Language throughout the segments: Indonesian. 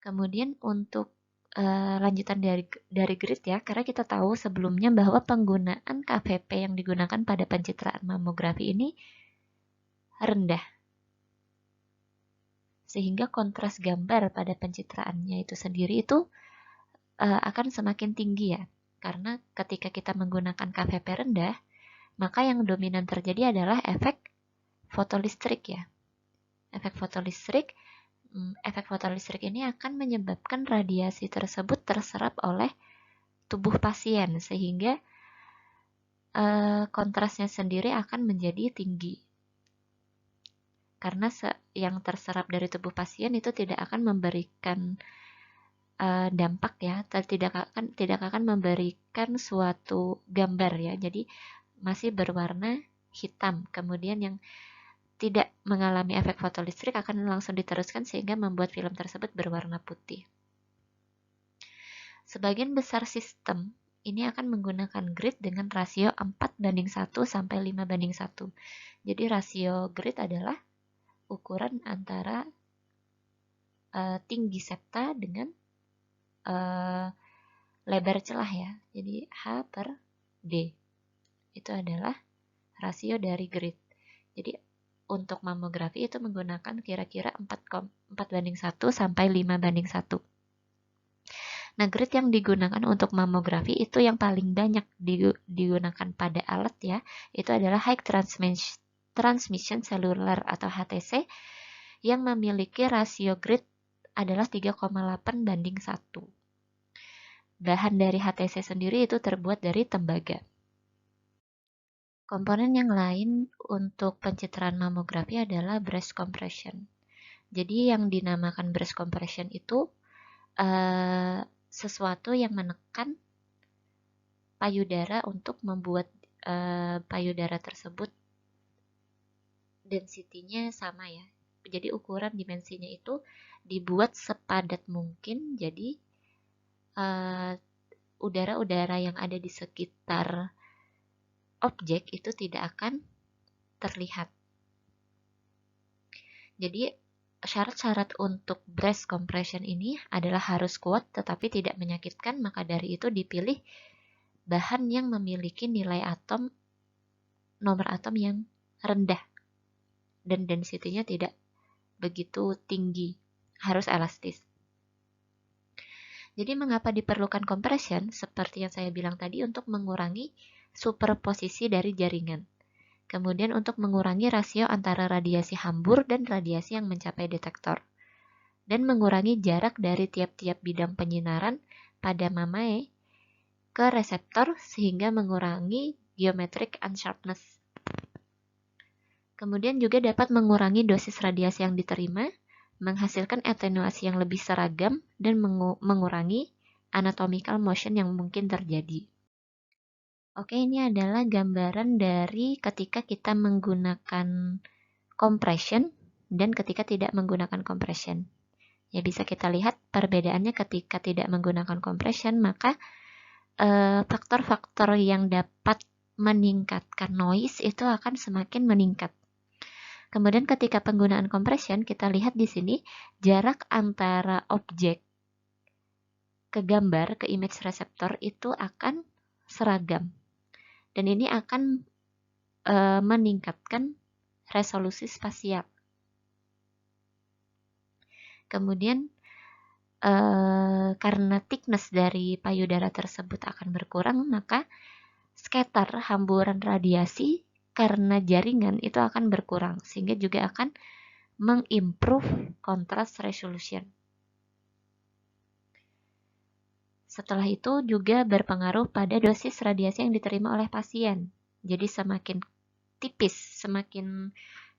Kemudian untuk lanjutan dari grid ya, karena kita tahu sebelumnya bahwa penggunaan KVP yang digunakan pada pencitraan mamografi ini rendah. Sehingga kontras gambar pada pencitraannya itu sendiri itu akan semakin tinggi ya. Karena ketika kita menggunakan KVP rendah, maka yang dominan terjadi adalah efek fotolistrik ya. Efek fotolistrik ini akan menyebabkan radiasi tersebut terserap oleh tubuh pasien sehingga kontrasnya sendiri akan menjadi tinggi. Karena yang terserap dari tubuh pasien itu tidak akan memberikan dampak ya, tidak akan memberikan suatu gambar ya. Jadi masih berwarna hitam. Kemudian yang tidak mengalami efek fotolistrik akan langsung diteruskan sehingga membuat film tersebut berwarna putih. Sebagian besar sistem ini akan menggunakan grid dengan rasio 4:1 sampai 5:1. Jadi rasio grid adalah ukuran antara tinggi septa dengan lebar celah ya. Jadi H per D. Itu adalah rasio dari grid. Jadi untuk mamografi itu menggunakan kira-kira 4:1 sampai 5:1. Nah, grid yang digunakan untuk mamografi itu yang paling banyak digunakan pada alat ya, itu adalah high transmission cellular atau HTC yang memiliki rasio grid adalah 3,8:1. Bahan dari HTC sendiri itu terbuat dari tembaga. Komponen yang lain untuk pencitraan mamografi adalah breast compression. Jadi yang dinamakan breast compression itu sesuatu yang menekan payudara untuk membuat payudara tersebut density-nya sama ya. Jadi ukuran dimensinya itu dibuat sepadat mungkin. Jadi udara-udara yang ada di sekitar objek itu tidak akan terlihat. Jadi syarat-syarat untuk breast compression ini adalah harus kuat tetapi tidak menyakitkan, maka dari itu dipilih bahan yang memiliki nilai nomor atom yang rendah dan density-nya tidak begitu tinggi, harus elastis. Jadi mengapa diperlukan compression? Seperti yang saya bilang tadi, untuk mengurangi superposisi dari jaringan. Kemudian untuk mengurangi rasio antara radiasi hambur dan radiasi yang mencapai detektor. Dan mengurangi jarak dari tiap-tiap bidang penyinaran pada mamae ke reseptor sehingga mengurangi geometric unsharpness. Kemudian juga dapat mengurangi dosis radiasi yang diterima, menghasilkan atenuasi yang lebih seragam, dan mengurangi anatomical motion yang mungkin terjadi. Oke, ini adalah gambaran dari ketika kita menggunakan compression dan ketika tidak menggunakan compression. Ya, bisa kita lihat perbedaannya ketika tidak menggunakan compression, maka faktor-faktor yang dapat meningkatkan noise itu akan semakin meningkat. Kemudian ketika penggunaan compression, kita lihat di sini jarak antara objek ke gambar, ke image reseptor itu akan seragam. Dan ini akan meningkatkan resolusi spasial. Kemudian karena thickness dari payudara tersebut akan berkurang, maka scatter hamburan radiasi karena jaringan itu akan berkurang, sehingga juga akan mengimprove contrast resolution. Setelah itu juga berpengaruh pada dosis radiasi yang diterima oleh pasien. Jadi semakin tipis, semakin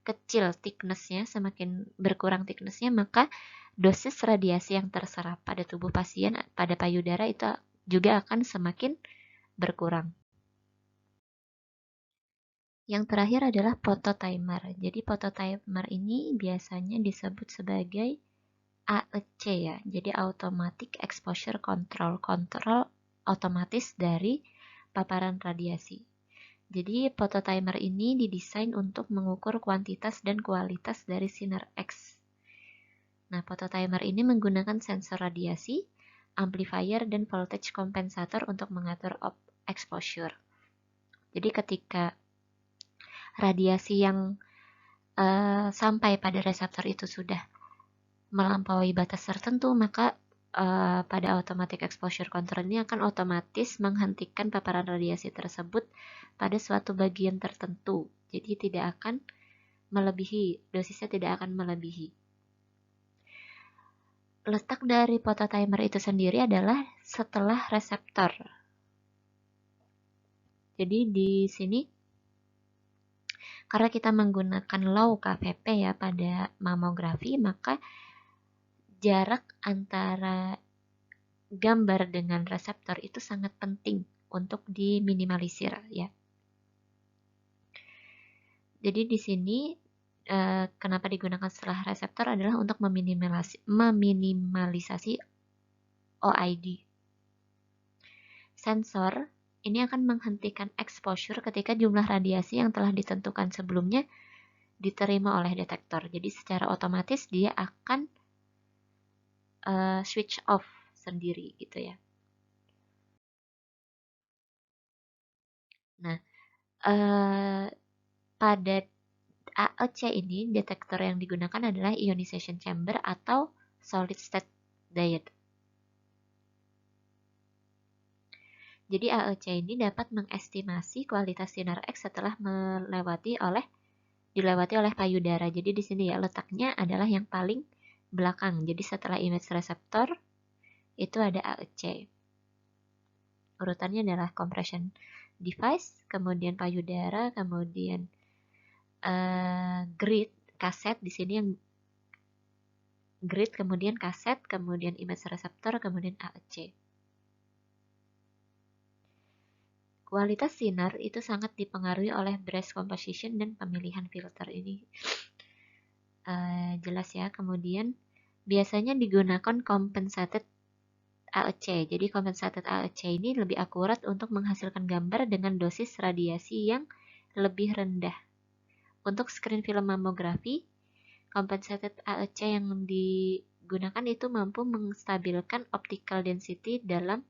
kecil thickness-nya, semakin berkurang thickness-nya, maka dosis radiasi yang terserap pada tubuh pasien, pada payudara itu juga akan semakin berkurang. Yang terakhir adalah phototimer. Jadi phototimer ini biasanya disebut sebagai AEC ya. Jadi Automatic Exposure Control, kontrol otomatis dari paparan radiasi. Jadi phototimer ini didesain untuk mengukur kuantitas dan kualitas dari sinar X. Nah, phototimer ini menggunakan sensor radiasi, amplifier, dan voltage kompensator untuk mengatur exposure. Jadi ketika radiasi yang sampai pada reseptor itu sudah melampaui batas tertentu, maka pada automatic exposure control ini akan otomatis menghentikan paparan radiasi tersebut pada suatu bagian tertentu. Jadi tidak akan melebihi, dosisnya tidak akan melebihi. Letak dari phototimer itu sendiri adalah setelah reseptor. Jadi di sini karena kita menggunakan low KVP ya pada mamografi, maka jarak antara gambar dengan reseptor itu sangat penting untuk diminimalisir ya. Jadi di sini kenapa digunakan setelah reseptor adalah untuk meminimalisasi OID. Sensor ini akan menghentikan exposure ketika jumlah radiasi yang telah ditentukan sebelumnya diterima oleh detektor. Jadi secara otomatis dia akan switch off sendiri gitu ya. Nah, pada AEC ini detektor yang digunakan adalah ionization chamber atau solid state diode. Jadi AEC ini dapat mengestimasi kualitas sinar X setelah dilewati oleh payudara. Jadi di sini ya letaknya adalah yang paling belakang. Jadi setelah image reseptor itu ada AEC. Urutannya adalah compression device, kemudian payudara, kemudian grid, kaset di sini yang grid, kemudian kaset, kemudian image reseptor, kemudian AEC. Kualitas sinar itu sangat dipengaruhi oleh brush composition dan pemilihan filter ini. Jelas ya. Kemudian biasanya digunakan compensated AEC. Jadi compensated AEC ini lebih akurat untuk menghasilkan gambar dengan dosis radiasi yang lebih rendah. Untuk screen film mamografi, compensated AEC yang digunakan itu mampu menstabilkan optical density dalam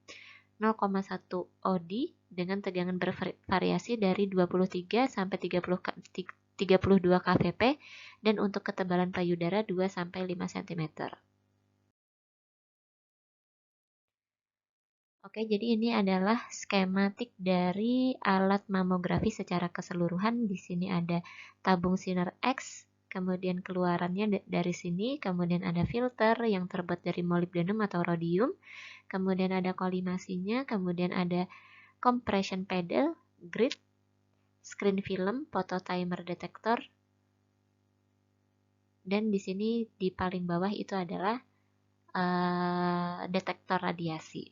0,1 OD dengan tegangan bervariasi dari 23 sampai 32 kVp dan untuk ketebalan payudara 2 sampai 5 cm. Oke, jadi ini adalah skematik dari alat mamografi secara keseluruhan. Di sini ada tabung sinar X, kemudian keluarannya dari sini, kemudian ada filter yang terbuat dari molybdenum atau rhodium, kemudian ada kolimasinya, kemudian ada compression pedal, grid, screen film, phototimer detektor, dan di sini di paling bawah itu adalah detektor radiasi.